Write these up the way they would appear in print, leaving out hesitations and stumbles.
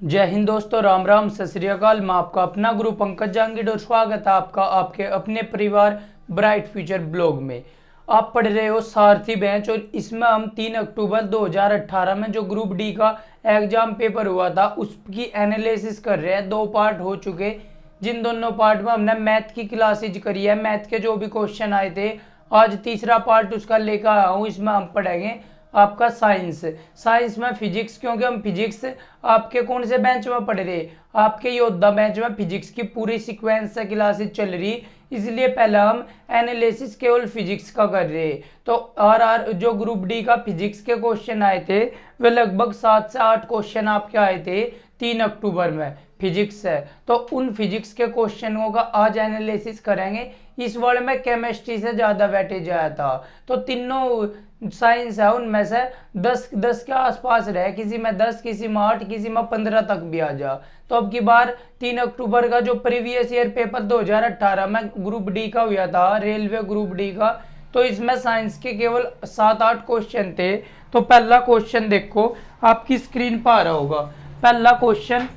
जय हिंद दोस्तों, राम राम, सत श्री अकाल। मैं आपका अपना गुरु पंकज जहांगीर और स्वागत है आपका आपके अपने परिवार ब्राइट फ्यूचर ब्लॉग में। आप पढ़ रहे हो सारथी बेंच और इसमें हम 3 अक्टूबर 2018 में जो ग्रुप डी का एग्जाम पेपर हुआ था उसकी एनालिसिस कर रहे हैं। 2 पार्ट हो चुके, जिन दोनों पार्ट में हमने मैथ की क्लासेज करी है, मैथ के जो भी क्वेश्चन आए थे। आज तीसरा पार्ट उसका लेकर आया हूँ। इसमें हम पढ़ेंगे आपका साइंस में फिजिक्स, क्योंकि हम फिजिक्स आपके कौन से बेंच में पढ़ रहे, आपके योद्धा बेंच में फिजिक्स की पूरी सीक्वेंस से क्लासेस चल रही, इसलिए पहले हम एनालिसिस केवल फिजिक्स का कर रहे। तो आर जो ग्रुप डी का फिजिक्स के क्वेश्चन आए थे वे लगभग 7 से 8 क्वेश्चन आपके आए थे 3 अक्टूबर में फिजिक्स है। तो उन फिजिक्स के क्वेश्चनों का आज एनालिसिस करेंगे। इस वर्ड में केमिस्ट्री से ज़्यादा वेटेज आया था, तो तीनों साइंस है उनमें से 10 के आसपास रहे, किसी में 10, किसी में 8, किसी में 15 तक भी आ जा। तो अब की बार 3 अक्टूबर का जो प्रीवियस ईयर पेपर 2018 में ग्रुप डी का हुआ था, रेलवे ग्रुप डी का, तो इसमें साइंस के केवल 7-8 क्वेश्चन थे। तो पहला क्वेश्चन देखो, आपकी स्क्रीन पर आ रहा होगा। पहला क्वेश्चन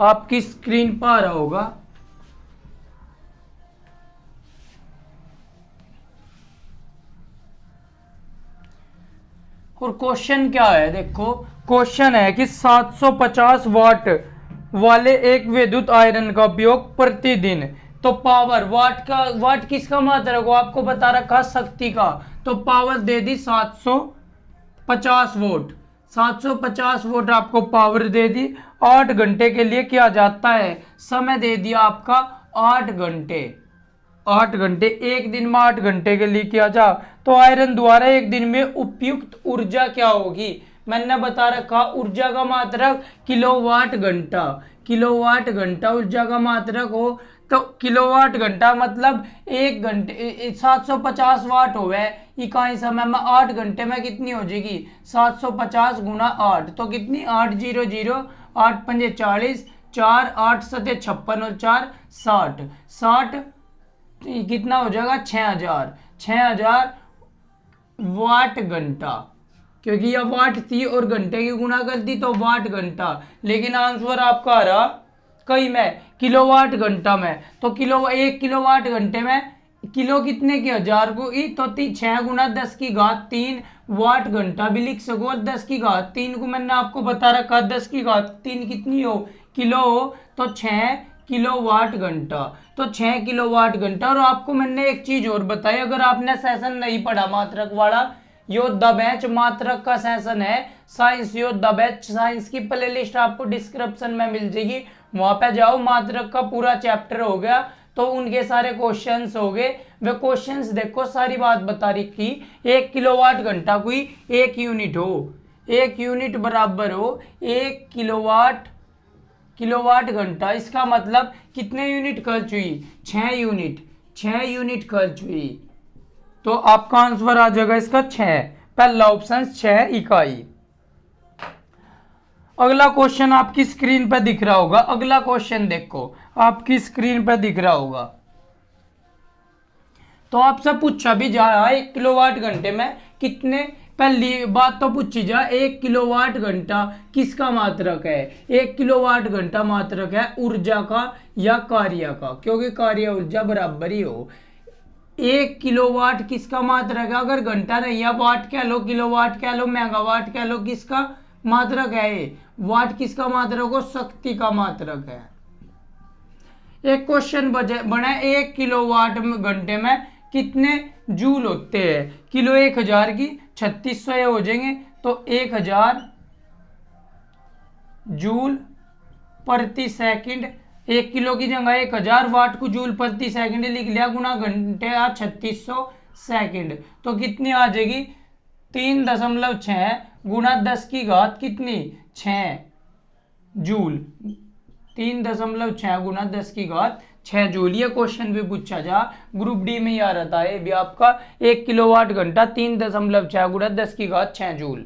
आपकी स्क्रीन पर आ रहा होगा। और क्वेश्चन क्या है, देखो क्वेश्चन है कि 750 वाट वाले एक विद्युत आयरन का उपयोग प्रतिदिन। तो पावर, वाट किसका मात्रक को आपको बता रखा, शक्ति का। तो पावर दे दी 750 वोट, 750 वोट आपको पावर दे दी। 8 घंटे के लिए किया जाता है, समय दे दिया आपका 8 घंटे। 8 घंटे, एक दिन में 8 घंटे के लिए किया जा, तो आयरन द्वारा एक दिन में उपयुक्त ऊर्जा क्या होगी। मैंने बता रखा ऊर्जा का मात्रक किलोवाट घंटा। किलोवाट घंटा ऊर्जा का मात्रक हो, तो किलोवाट घंटा मतलब 1 घंटे 750 वाट हो गए इकाई समय में। 8 घंटे में कितनी हो जाएगी, 750 गुना 8, तो कितनी 800, 8 पंजे 40, 4 8 सते 56 और 4 60 कितना हो जाएगा 6000 वाट घंटा, क्योंकि यह वाट थी और घंटे की गुना कर दी तो वाट घंटा। लेकिन आंसर आपका आ रहा कई में किलोवाट घंटा में। तो 1 किलोवाट घंटे में किलो कितने की 1000 को ई, तो 6 गुना 10 की घात 3 वाट घंटा भी लिख सको। और 10 की घात 3 को मैंने आपको बता रखा, 10 की घात 3 कितनी हो, किलो हो, तो 6 किलोवाट घंटा। तो 6 किलोवाट घंटा। और आपको मैंने एक चीज और बताई, अगर आपने सेशन नहीं पढ़ा मात्रक वाला, योद्धा बैच मात्रक का सेशन है, साइंस योद्धा बैच, साइंस की प्लेलिस्ट आपको डिस्क्रिप्शन में मिल जाएगी, वहां पे जाओ। मात्रक का पूरा चैप्टर हो गया, तो उनके सारे क्वेश्चंस हो गए। वे क्वेश्चंस देखो, सारी बात बता रखी। 1 किलोवाट घंटा कोई 1 यूनिट हो, 1 यूनिट बराबर हो 1 किलोवाट घंटा। इसका मतलब कितने यूनिट खर्च हुई, 6 यूनिट खर्च हुई। तो आपका आंसर आ जाएगा इसका 6, पहला ऑप्शन 6 इकाई। अगला क्वेश्चन आपकी स्क्रीन पर दिख रहा होगा। अगला क्वेश्चन देखो, आपकी स्क्रीन पर दिख रहा होगा। तो आपसे पूछा भी जा रहा है 1 किलोवाट घंटे में कितने, पहली बात तो पूछी जा 1 किलोवाट घंटा किसका मात्रक है। 1 किलोवाट घंटा मात्रक है ऊर्जा का या कार्य का, क्योंकि कार्य ऊर्जा बराबर ही हो। 1 किलोवाट किसका मात्रक है, अगर घंटा नहीं है वाट कह लो, किलोवाट कह लो, मेगावाट कह लो, किसका मात्रक है ये, वाट किसका मात्रक हो, शक्ति का मात्रक है। एक क्वेश्चन बना 1 किलोवाट घंटे में कितने जूल होते हैं। किलो 1000 की 3600 हो जाएंगे, तो 1000 जूल प्रति सेकंड। 1 किलो की जगह 1000 वाट को जूल प्रति सेकंड लिख लिया, गुना घंटे 3600 सेकंड, तो कितनी आ जाएगी 3.6 गुना 10 की घात कितनी 6 जूल। 3.6 गुना 10 की घात 6 जूल। ये क्वेश्चन भी पूछा जा, ग्रुप डी में ही आ रहा था ये भी आपका। 1 किलोवाट घंटा 3.6 गुना 10 की घात 6 जूल।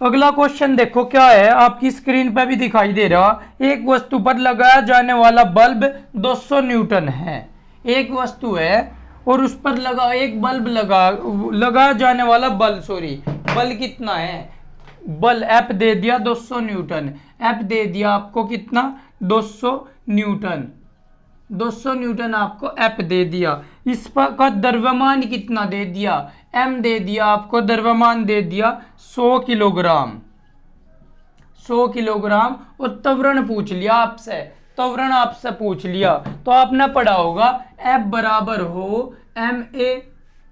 अगला क्वेश्चन देखो क्या है, आपकी स्क्रीन पर भी दिखाई दे रहा। एक वस्तु पर लगाया जाने वाला बल्ब 200 न्यूटन है। एक वस्तु है और उस पर लगा एक बल्ब लगाया जाने वाला बल्ब कितना है, बल F दे दिया 200 न्यूटन, F दे दिया आपको कितना 200 न्यूटन, 200 न्यूटन आपको F दे दिया। इस पर का द्रव्यमान कितना दे दिया, M दे दिया आपको, द्रव्यमान दे दिया 100 किलोग्राम, 100 किलोग्राम। और त्वरण पूछ लिया आपसे, त्वरण आपसे पूछ लिया तो आपने पढ़ा होगा F बराबर हो ma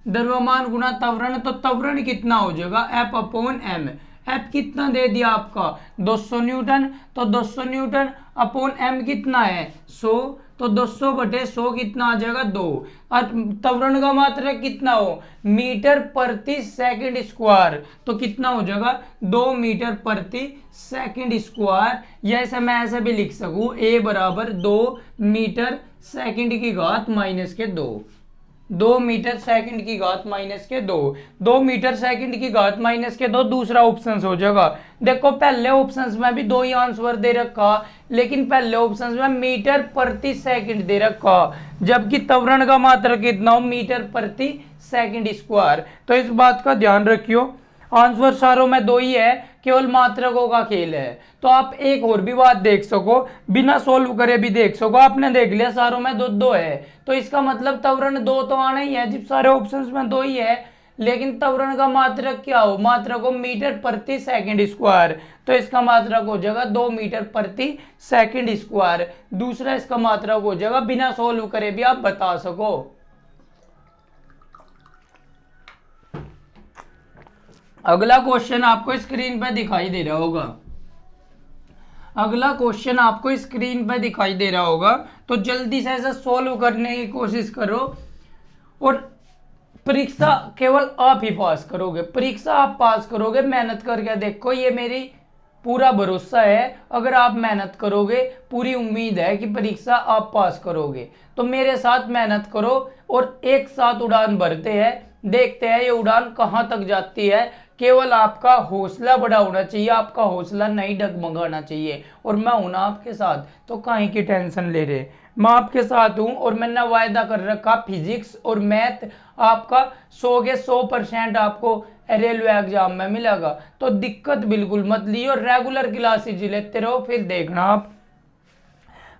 द्रव्यमान गुना त्वरण, तो त्वरण कितना हो जाएगा F अपॉन m। F कितना दे दिया आपका 200 न्यूटन, तो 200 न्यूटन अपॉन m कितना है 100, तो 200 बटे 100 कितना आ जाएगा 2। और त्वरण का मात्रक कितना हो मीटर प्रति सेकंड स्क्वायर, तो कितना हो जाएगा 2 मीटर प्रति सेकंड स्क्वायर। या ऐसा मैं ऐसा भी लिख सकूं a बराबर 2 मीटर सेकंड की घात माइनस के 2, 2 मीटर सेकंड की घात माइनस के 2, 2 मीटर सेकंड की घात माइनस के 2 दूसरा ऑप्शन हो जाएगा। देखो पहले ऑप्शंस में भी 2 ही आंसर दे रखा, लेकिन पहले ऑप्शंस में मीटर प्रति सेकंड दे रखा, जबकि त्वरण का मात्रक कितना हो मीटर प्रति सेकंड स्क्वायर। तो इस बात का ध्यान रखियो, आंसर सारों में 2 ही है, केवल मात्रकों का खेल है। तो आप एक और भी बात देख सको, बिना सोल्व करे भी देख सको, आपने देख लिया सारों में 2-2 है, तो इसका मतलब त्वरण 2 तो आना ही है, जब सारे ऑप्शंस में 2 ही है। लेकिन त्वरण का मात्रक क्या हो, मात्रक हो मीटर प्रति सेकंड स्क्वायर, तो इसका मात्रक हो जाएगा 2 मीटर प्रति सेकंड स्क्वायर। दूसरा इसका मात्रक हो जाएगा, बिना सोल्व करे भी आप बता सको। अगला क्वेश्चन आपको स्क्रीन पर दिखाई दे रहा होगा, अगला क्वेश्चन आपको स्क्रीन पर दिखाई दे रहा होगा, तो जल्दी से ऐसा सोल्व करने की कोशिश करो। और परीक्षा केवल आप ही पास करोगे, परीक्षा आप पास करोगे, मेहनत करके देखो, ये मेरी पूरा भरोसा है। अगर आप मेहनत करोगे, पूरी उम्मीद है कि परीक्षा आप पास करोगे। तो मेरे साथ मेहनत करो और एक साथ उड़ान भरते हैं, देखते हैं ये उड़ान कहाँ तक जाती है। केवल आपका हौसला बड़ा होना चाहिए, आपका हौसला नहीं डगमगाना चाहिए। और मैं हूं ना आपके साथ, तो काहे की टेंशन ले रहे, मैं आपके साथ हूं। और मैंने वायदा कर रखा फिजिक्स और मैथ आपका 100 के 100% आपको रेलवे एग्जाम में मिलेगा। तो दिक्कत बिल्कुल मत लियो, रेगुलर क्लासेज लेते रहो। फिर देखना आप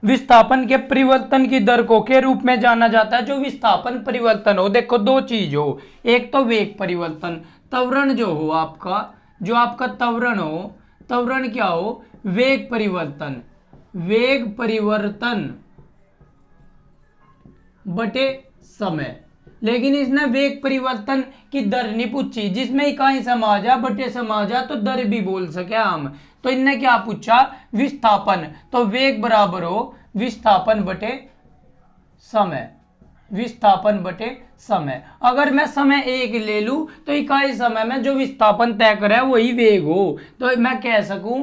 विस्थापन के परिवर्तन की दर को के रूप में जाना जाता है। जो विस्थापन परिवर्तन हो, देखो 2 चीज हो, एक तो वेग परिवर्तन, त्वरण जो हो आपका, जो आपका त्वरण हो, त्वरण क्या हो वेग परिवर्तन, वेग परिवर्तन बटे समय। लेकिन इसने वेग परिवर्तन की दर नहीं पूछी, जिसमें इकाई समाजा बटे समाजा तो दर भी बोल सके हम। तो इनने क्या पूछा विस्थापन, तो वेग बराबर हो विस्थापन बटे समय, विस्थापन बटे समय। अगर मैं समय 1 ले लूं तो इकाई समय में जो विस्थापन तय करे वही वेग हो, तो मैं कह सकूं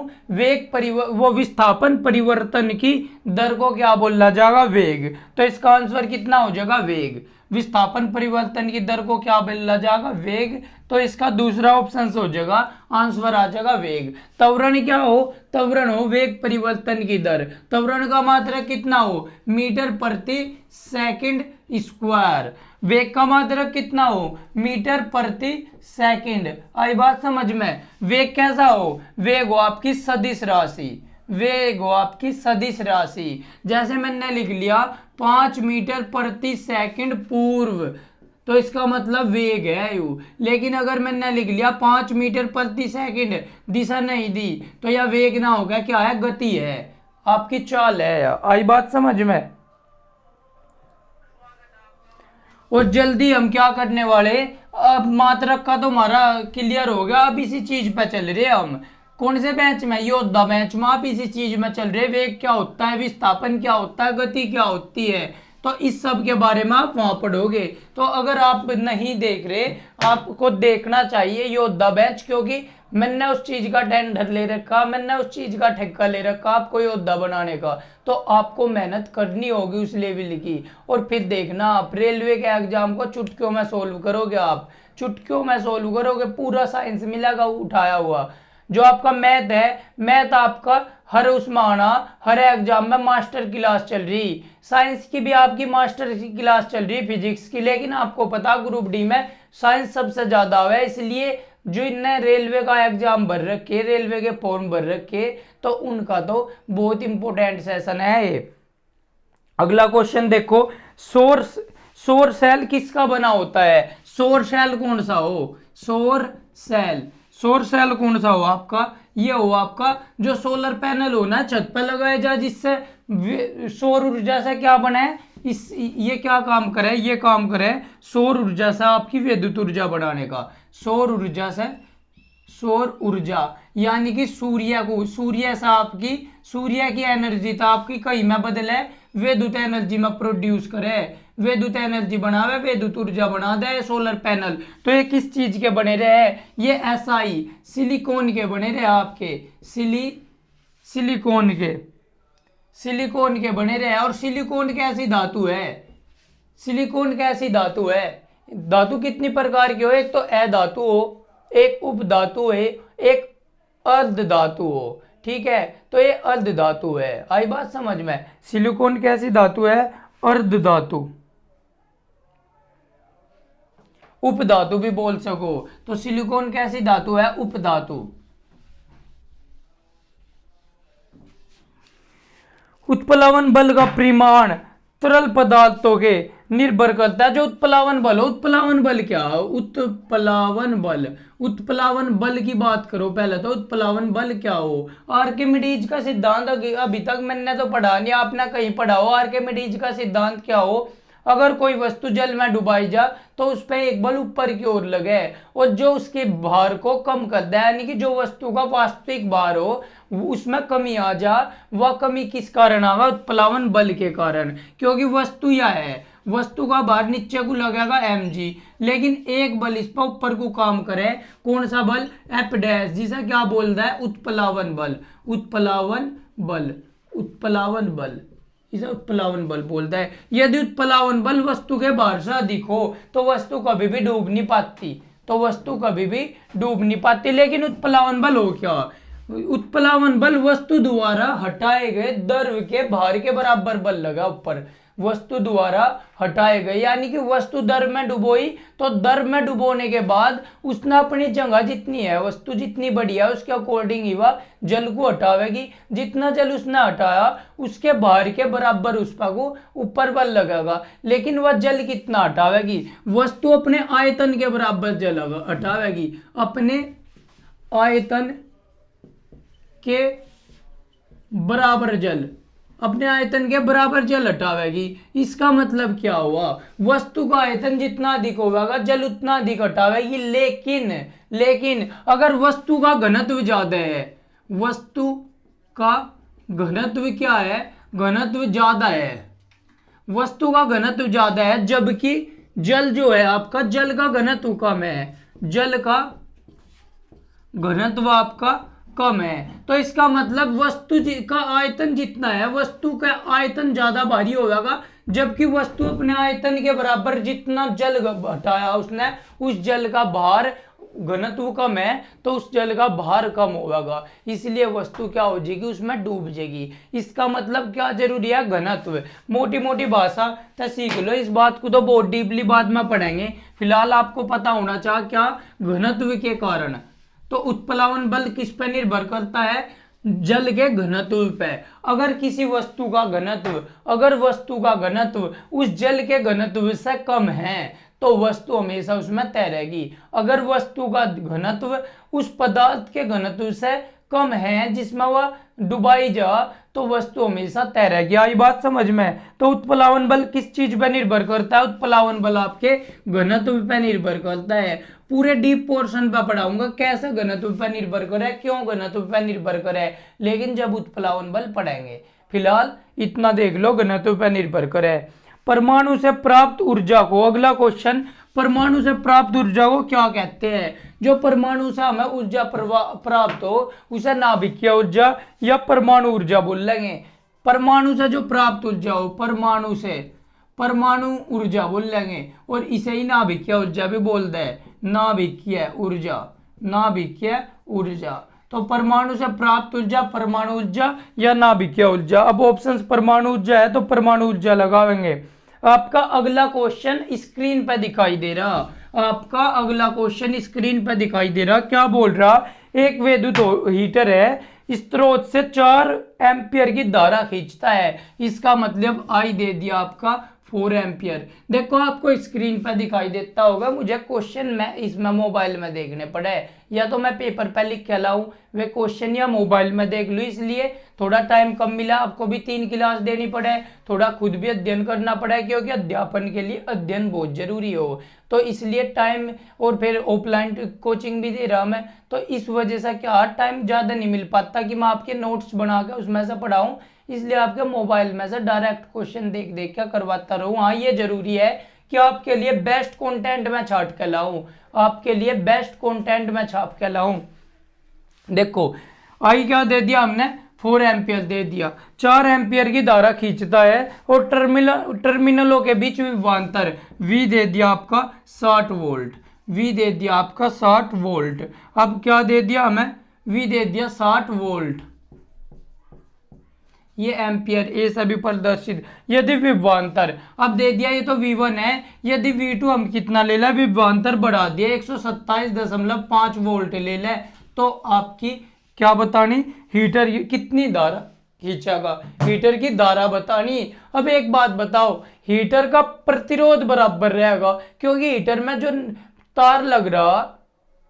वो विस्थापन परिवर्तन की दर को क्या बोला जाएगा वेग। तो इसका आंसर कितना हो जाएगा वेग, विस्थापन परिवर्तन की दर को क्या बोला जाएगा वेग। तो इसका दूसरा ऑप्शन हो जाएगा, आंसर आ जाएगा वेग। त्वरण क्या हो, त्वरण हो वेग परिवर्तन की दर, त्वरण का मात्रक कितना हो मीटर प्रति सेकंड स्क्वायर, वेग का मात्रक कितना हो मीटर प्रति सेकंड। आई बात समझ में। वेग कैसा हो, वेग हो आपकी सदिश राशि, वेग हो आपकी सदिश राशि। जैसे मैंने लिख लिया 5 मीटर प्रति सेकंड पूर्व, तो इसका मतलब वेग है यू। लेकिन अगर मैंने लिख लिया 5 मीटर प्रति सेकंड, दिशा नहीं दी, तो यह वेग ना होगा, क्या है गति है, आपकी चाल है। आई बात समझ में। और जल्दी हम क्या करने वाले, अब मात्रक का तो हमारा क्लियर हो गया, अब इसी चीज पे चल रहे हम। कौन से बैच में, योद्धा बैच में आप इसी चीज में चल रहे। वेग क्या होता है, विस्थापन क्या होता है, गति क्या होती है, तो इस सब के बारे में आप वहां पढ़ोगे। तो अगर आप नहीं देख रहे, आपको देखना चाहिए योद्धा बैच, क्योंकि मैंने उस चीज का टेंडर ले रखा, मैंने उस चीज का ठेका ले रखा आपको योद्धा बनाने का। तो आपको मेहनत करनी होगी उस लेवल की। और फिर देखना आप रेलवे के एग्जाम को चुटकियों में सोल्व करोगे, आप चुटकियों में सोल्व करोगे, पूरा साइंस मिलेगा उठाया हुआ। जो आपका मैथ है, मैथ आपका हर उसमें आना, हर एग्जाम में मास्टर क्लास चल रही, साइंस की भी आपकी मास्टर की क्लास चल रही फिजिक्स की। लेकिन आपको पता ग्रुप डी में साइंस सबसे ज्यादा है, इसलिए जो इनने रेलवे का एग्जाम भर रखे, रेलवे के फॉर्म भर रखे, तो उनका तो बहुत इंपॉर्टेंट सेशन है ये। अगला क्वेश्चन देखो, सौर सेल किसका बना होता है? सौर सेल कौन सा हो? सौर सेल कौन सा हो आपका? ये हो आपका जो सोलर पैनल हो ना छत पर लगाया जाए, जिससे सौर ऊर्जा से क्या बने, ये क्या काम करे? ये काम करे सौर ऊर्जा से आपकी विद्युत ऊर्जा बढ़ाने का। सौर ऊर्जा से, सौर ऊर्जा यानी कि सूर्य से आपकी, सूर्य की एनर्जी तो आपकी कहीं में बदले विद्युत एनर्जी में प्रोड्यूस करे, विद्युत एनर्जी बनावे, विद्युत ऊर्जा बना दे सोलर पैनल। तो ये किस चीज के बने रहे? ये SI सिलिकॉन के बने रहे आपके, सिलिकॉन के बने रहे। और सिलिकॉन कैसी धातु है? सिलिकॉन कैसी धातु है? धातु कितनी प्रकार की हो? एक तो अधातु हो, एक उप धातु है, एक अर्ध धातु हो। ठीक है, तो ये अर्ध धातु है। आई बात समझ में? सिलिकॉन कैसी धातु है? अर्ध धातु, उप धातु भी बोल सको। तो सिलिकॉन कैसी धातु है? उप धातु। उत्प्लावन बल का परिमाण तरल पदार्थों के निर्भर करता है। जो उत्प्लावन बल हो, उत्प्लावन बल क्या हो? उत्प्लावन बल की बात करो पहले तो। उत्प्लावन बल क्या हो? आर्किमिडीज का सिद्धांत अभी तक मैंने तो पढ़ा नहीं, आपने कहीं पढ़ा हो? आर्किमिडीज का सिद्धांत क्या हो? अगर कोई वस्तु जल में डुबाई जा तो उस पर एक बल ऊपर की ओर लगे और जो उसके भार को कम कर दे, यानी कि जो वस्तु का वास्तविक भार हो उसमें कमी आ जा। वह कमी किस कारण आगा? उत्प्लावन बल के कारण। क्योंकि वस्तु यह है, वस्तु का भार नीचे को लगेगा mg, लेकिन एक बल इस पर ऊपर को काम करे। कौन सा बल? F डैश, जिसे क्या बोलता है? उत्प्लावन बल। उत्प्लावन बल इसे उत्प्लावन बल बोलता है। यदि उत्प्लावन बल वस्तु के भार से अधिक हो तो वस्तु कभी भी डूब नहीं पाती, लेकिन उत्प्लावन बल हो क्या? उत्प्लावन बल वस्तु द्वारा हटाए गए द्रव्य के भार के बराबर बल लगा ऊपर। वस्तु द्वारा हटाए गए यानी कि वस्तु द्रव में डुबोई, तो द्रव में डुबोने के बाद उसने अपनी जगह जितनी है, वस्तु जितनी बड़ी है उसके अकॉर्डिंग ही वह जल को हटावेगी। जितना जल उसने हटाया उसके भार के बराबर उस पर को ऊपर बल लगेगा। लेकिन वह जल कितना हटावेगी? वस्तु अपने आयतन के बराबर जल हटावेगी, अपने आयतन के बराबर जल, अपने आयतन के बराबर जल हटावेगी। इसका मतलब क्या हुआ? वस्तु का आयतन जितना अधिक होगा जल उतना अधिक हटावेगी। लेकिन अगर वस्तु का घनत्व ज्यादा है, वस्तु का घनत्व क्या है? घनत्व ज्यादा है, वस्तु का घनत्व ज्यादा है, जबकि जल जो है आपका, जल का घनत्व कम है, जल का घनत्व आपका कम है। तो इसका मतलब वस्तु का आयतन जितना है, वस्तु का आयतन ज्यादा भारी होगा, जबकि वस्तु अपने आयतन के बराबर जितना जल हटाया उसने, उस जल का भार घनत्व कम है तो उस जल का भार कम होगा, इसलिए वस्तु क्या हो जाएगी? उसमें डूब जाएगी। इसका मतलब क्या जरूरी है? घनत्व। मोटी मोटी भाषा तो सीख लो, इस बात को तो बहुत डीपली बाद में पढ़ेंगे। फिलहाल आपको पता होना चाहिए क्या? घनत्व के कारण। तो उत्प्लावन बल किस पर निर्भर करता है? जल के घनत्व पे। अगर किसी वस्तु का घनत्व, अगर वस्तु का घनत्व उस जल के घनत्व से कम है तो वस्तु हमेशा उसमें तैरेगी। अगर वस्तु का घनत्व उस पदार्थ के घनत्व से कम है जिसमें वह डुबाई जा तो वस्तु हमेशा तैरेगी। आई बात समझ में? तो उत्प्लावन बल किस चीज पर निर्भर करता है? उत्प्लावन बल आपके घनत्व पर निर्भर करता है। पूरे डीप पोर्शन पर पढ़ाऊंगा कैसे घनत्व पर निर्भर करे, क्यों घनत्व पर निर्भर करे, लेकिन जब उत्प्लावन बल पढ़ेंगे। फिलहाल इतना देख लो, घनत्व पर निर्भर करे। परमाणु से प्राप्त ऊर्जा को, अगला क्वेश्चन, परमाणु से प्राप्त ऊर्जा को क्या कहते हैं? जो परमाणु से हमें ऊर्जा प्राप्त हो उसे नाभिकीय ऊर्जा या परमाणु ऊर्जा बोल लेंगे। परमाणु से जो प्राप्त ऊर्जा हो, परमाणु से परमाणु ऊर्जा बोल लेंगे, और इसे ही नाभिकीय ऊर्जा भी बोलते हैं। नाभिकीय ऊर्जा। तो परमाणु से प्राप्त ऊर्जा परमाणु ऊर्जा या नाभिकीय ऊर्जा। अब ऑप्शंस परमाणु ऊर्जा है तो परमाणु ऊर्जा लगाएंगे। आपका अगला क्वेश्चन स्क्रीन पर दिखाई दे रहा, आपका अगला क्वेश्चन स्क्रीन पर दिखाई दे रहा, क्या बोल रहा, एक विद्युत हीटर है, स्रोत से 4 एम्पियर की धारा खींचता है, इसका मतलब आई दे दिया आपका 4 एम्पियर। देखो आपको स्क्रीन पर दिखाई देता होगा, मुझे क्वेश्चन मैं इसमें मोबाइल में देखने पड़े, या तो मैं पेपर पर लिख के लाऊं वे क्वेश्चन या मोबाइल में देख लूं, इसलिए थोड़ा टाइम कम मिला। आपको भी 3 क्लास देनी पड़े, थोड़ा खुद भी अध्ययन करना पड़े, क्योंकि अध्यापन के लिए अध्ययन बहुत जरूरी हो, तो इसलिए टाइम, और फिर ऑफलाइन कोचिंग भी दे रहा मैं, तो इस वजह से क्या टाइम ज़्यादा नहीं मिल पाता कि मैं आपके नोट्स बना के उसमें से पढ़ाऊँ, इसलिए आपके मोबाइल में से डायरेक्ट क्वेश्चन देख देख के करवाता रहूँ। हाँ, ये जरूरी है कि आपके लिए बेस्ट कंटेंट मैं छाट के लाऊं, आपके लिए बेस्ट कंटेंट मैं छाप के लाऊं। देखो आई क्या दे दिया हमने, 4 एम्पियर दे दिया, 4 एम्पियर की धारा खींचता है, और टर्मिनलों के बीच विभवांतर V दे दिया आपका 60 वोल्ट, V दे दिया आपका 60 वोल्ट। अब क्या दे दिया हमें, V दे दिया 60 वोल्ट, ये एम्पियर ए सभी प्रदर्शित, यदि विभवांतर अब दे दिया, ये तो V1 है, यदि V2 हम कितना ले लें, विभवांतर बढ़ा दिया 127.5 वोल्ट ले लें, तो आपकी क्या बतानी, हीटर कितनी धारा खींचेगा, हीटर की धारा बतानी। अब एक बात बताओ, हीटर का प्रतिरोध बराबर रहेगा, क्योंकि हीटर में जो तार लग रहा,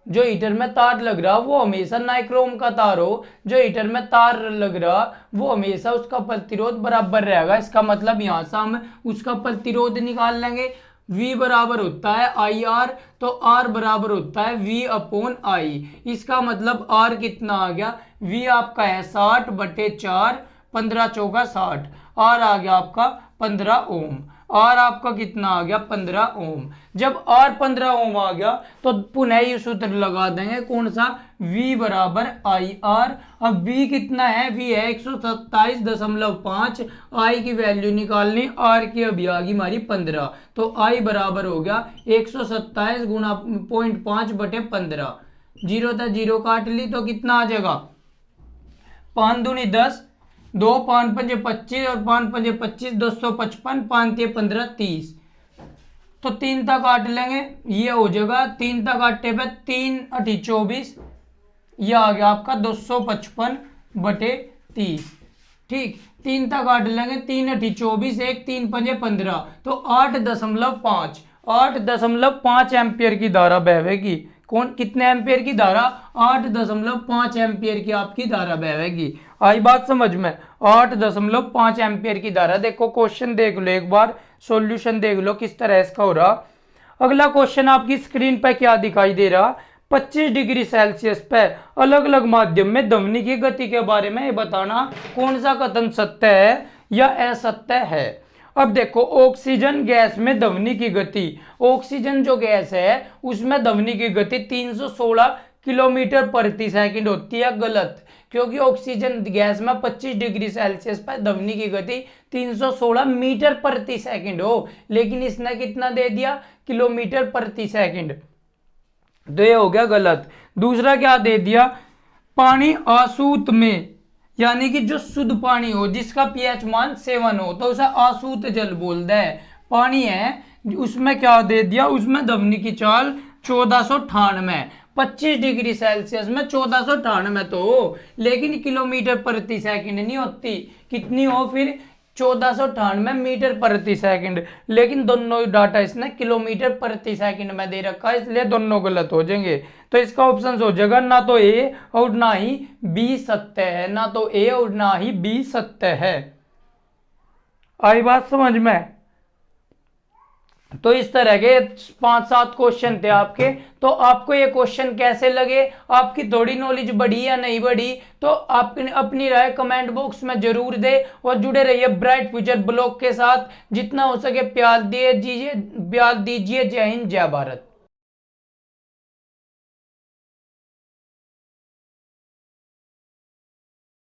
जो हीटर में तार लग रहा वो हमेशा नाइक्रोम का तार हो, जो हीटर में तार लग रहा वो हमेशा उसका प्रतिरोध बराबर रहेगा। इसका मतलब यहां से हम उसका प्रतिरोध निकाल लेंगे, V बराबर होता है IR, तो R बराबर होता है V अपॉन I। इसका मतलब R कितना आ गया, V आपका है 60/4, 15 चौका 60, R आ गया आपका 15 ओम, R आपका कितना आ गया 15 ओम। जब R 15 ओम आ गया तो पुनः ये सूत्र लगा देंगे, कौन सा, V बराबर IR। अब V कितना है, V है 127.5, I की वैल्यू निकालनी, R की अभी आ गई हमारी 15, तो I बराबर हो गया 127 गुना 0.5/15, 0 था 0 काट ली तो कितना आ जाएगा, 5 दूनी 10, 2 5 5 25 और 5 5 25, 255, 5 15 30, तो 3 तक काट लेंगे, ये हो जाएगा 3 तक काटे पे 3 8 24, ये आ गया आपका 255/30, ठीक, 3 तक काट लेंगे, 3 8 24, 1 3 5 15, तो 8.5 एम्पियर की धारा बहेगी। कौन, कितने एम्पियर की धारा, 8.5 एम्पियर की आपकी धारा बहेगी। आई बात समझ में, 8.5 एम्पियर की धारा। देखो क्वेश्चन देख लो एक बार, सॉल्यूशन देख लो किस तरह इसका हो रहा। अगला क्वेश्चन आपकी स्क्रीन पर क्या दिखाई दे रहा, 25 डिग्री सेल्सियस पे अलग अलग माध्यम में ध्वनि की गति के बारे में ये बताना कौन सा कथन सत्य है या असत्य है। अब देखो, ऑक्सीजन गैस में ध्वनि की गति, ऑक्सीजन जो गैस है उसमें ध्वनि की गति 316 किलोमीटर प्रति सेकंड होती है, गलत, क्योंकि ऑक्सीजन गैस में 25 डिग्री सेल्सियस पर ध्वनि की गति 316 मीटर प्रति सेकंड हो, लेकिन इसने कितना दे दिया, किलोमीटर प्रति सेकंड, तो ये हो गया गलत। दूसरा क्या दे दिया, पानी आसूत में, यानी कि जो शुद्ध पानी हो जिसका पीएच मान 7 हो तो उसे आसूत जल बोलते हैं। पानी है उसमें क्या दे दिया, उसमें ध्वनि की चाल 1498, 25 डिग्री सेल्सियस में 1498 तो हो, लेकिन किलोमीटर प्रति सेकंड नहीं होती, कितनी हो फिर, 1498 मीटर प्रति सेकंड, लेकिन दोनों डाटा इसने किलोमीटर प्रति सेकंड में दे रखा है, इसलिए दोनों गलत हो जाएंगे। तो इसका ऑप्शन हो जाएगा ना तो ए और ना ही बी सत्य है, ना तो ए और ना ही बी सत्य है। आई बात समझ में। तो इस तरह के 5-7 क्वेश्चन थे आपके। तो आपको ये क्वेश्चन कैसे लगे, आपकी थोड़ी नॉलेज बढ़ी या नहीं बढ़ी, तो आप अपनी राय कमेंट बॉक्स में जरूर दे, और जुड़े रहिए ब्राइट फ्यूचर ब्लॉग के साथ। जितना हो सके प्यार दीजिए। जय हिंद, जय भारत।